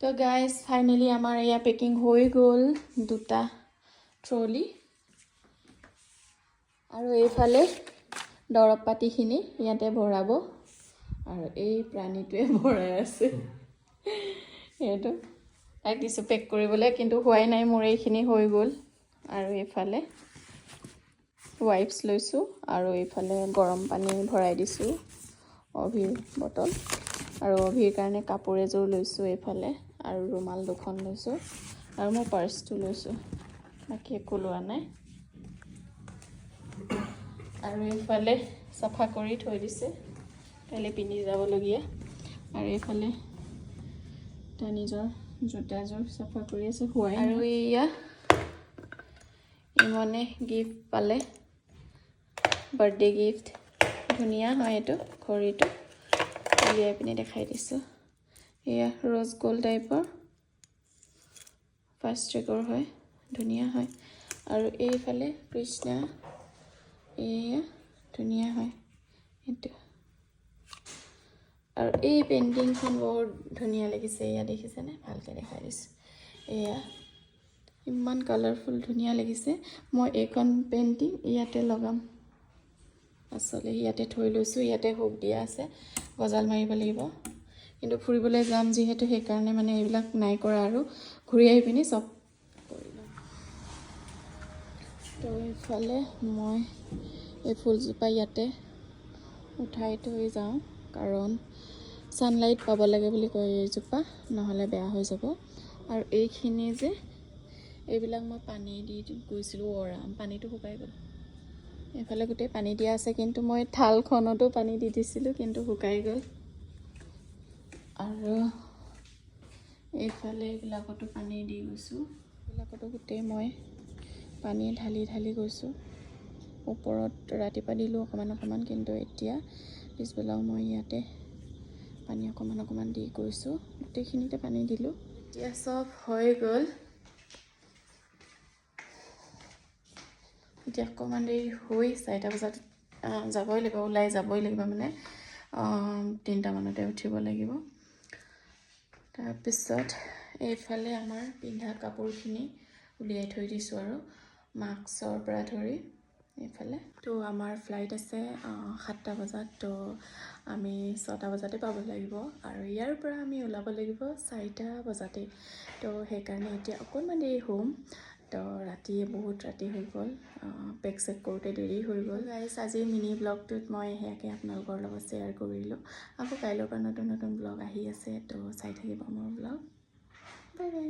তো guys finally আমাৰ এয়া পেকিং হৈ গ'ল, 2টা ট্ৰলি আৰু এইফালে দৰৱ পাতিখিনি ইয়াতে ভৰাব আৰু এই প্ৰাণীটোৱে ভৰাই আছে এইটো তাক দিছোঁ পেক কৰিবলৈ, কিন্তু হোৱাই নাই, মোৰ এইখিনি হৈ গ'ল। আৰু এইফালে ৱাইপছ লৈছোঁ আৰু এইফালে গৰম পানী ভৰাই দিছোঁ, অভিৰ বটল, আৰু অভিৰ কাৰণে কাপোৰ এযোৰ লৈছোঁ এইফালে, আৰু ৰুমাল 2খন লৈছোঁ, আৰু মই পাৰ্চটো লৈছোঁ, বাকী একো লোৱা নাই। আৰু এইফালে চাফা কৰি থৈ দিছে, কাইলৈ পিন্ধি যাবলগীয়া। আৰু এইফালে তাৰ নিজৰ জোতাযোৰ চাফা কৰি আছে, হোৱাই। আৰু এয়া ইমনে গিফ্ট পালে, বাৰ্থডে গিফ্ট, ধুনীয়া হয় এইটো, ঘড়ীটো উলিয়াই পিনি দেখাই দিছোঁ। এয়া ৰ'জ গ'ল্ড টাইপৰ, ফাৰ্ষ্ট ট্ৰেকৰ হয়, ধুনীয়া হয়। আৰু এইফালে কৃষ্ণা, এয়া ধুনীয়া হয় এইটো। আৰু এই পেইণ্টিংখন বৰ ধুনীয়া লাগিছে, এয়া দেখিছেনে, ভালকৈ দেখাই দিছোঁ। এয়া ইমান কালাৰফুল, ধুনীয়া লাগিছে। মই এইখন পেইণ্টিং ইয়াতে লগাম, আচলতে ইয়াতে থৈ লৈছোঁ, ইয়াতে হুক দিয়া আছে, গজাল মাৰিব লাগিব, কিন্তু ফুৰিবলৈ যাম যিহেতু সেইকাৰণে মানে এইবিলাক নাই কৰা, আৰু ঘূৰি আহি পিনি চব কৰি ল'ম। তো এইফালে মই এই ফুলজোপা ইয়াতে উঠাই থৈ যাওঁ, কাৰণ ছানলাইট পাব লাগে বুলি কয় এইজোপা, নহ'লে বেয়া হৈ যাব। আৰু এইখিনি যে এইবিলাক মই পানী দি গৈছিলোঁ, পানীটো শুকাই গ'ল, এইফালে গোটেই পানী দিয়া আছে, কিন্তু মই থালখনতো পানী দি দিছিলোঁ, কিন্তু শুকাই গ'ল। আৰু এইফালে এইবিলাকতো পানী দি গৈছোঁ, এইবিলাকতো গোটেই মই পানী ঢালি ঢালি গৈছোঁ। ওপৰত ৰাতিপুৱা দিলোঁ অকণমান, কিন্তু এতিয়া পিছবেলাও মই ইয়াতে পানী অকণমান দি গৈছোঁ, গোটেইখিনিতে পানী দিলোঁ। এতিয়া চব হৈ গ'ল, এতিয়া অকণমান দেৰি হৈ 4টা বজাত যাবই লাগিব, ওলাই যাবই লাগিব, মানে 3টা মানতে উঠিব লাগিব। তাৰপিছত এইফালে আমাৰ পিন্ধা কাপোৰখিনি উলিয়াই থৈ দিছোঁ, আৰু মাস্কৰ পৰা ধৰি এইফালে। তো আমাৰ ফ্লাইট আছে 7টা বজাত, তো আমি 6টা বজাতে পাব লাগিব, আৰু ইয়াৰ পৰা আমি ওলাব লাগিব 4টা বজাতে। তো সেইকাৰণে এতিয়া অকণমান দেৰি শুম, তো বহুত ৰাতি হৈ গ'ল, পেক চেক কৰোঁতে দেৰি হৈ গ'ল। গাইজ আজি মিনি ব্লগটোত মই সেয়াকৈ আপোনালোকৰ লগত শ্বেয়াৰ কৰিলোঁ। আকৌ কাইলৈৰ পৰা নতুন ব্লগ আহি আছে, তো চাই থাকিব মোৰ ব্লগ। Bye bye.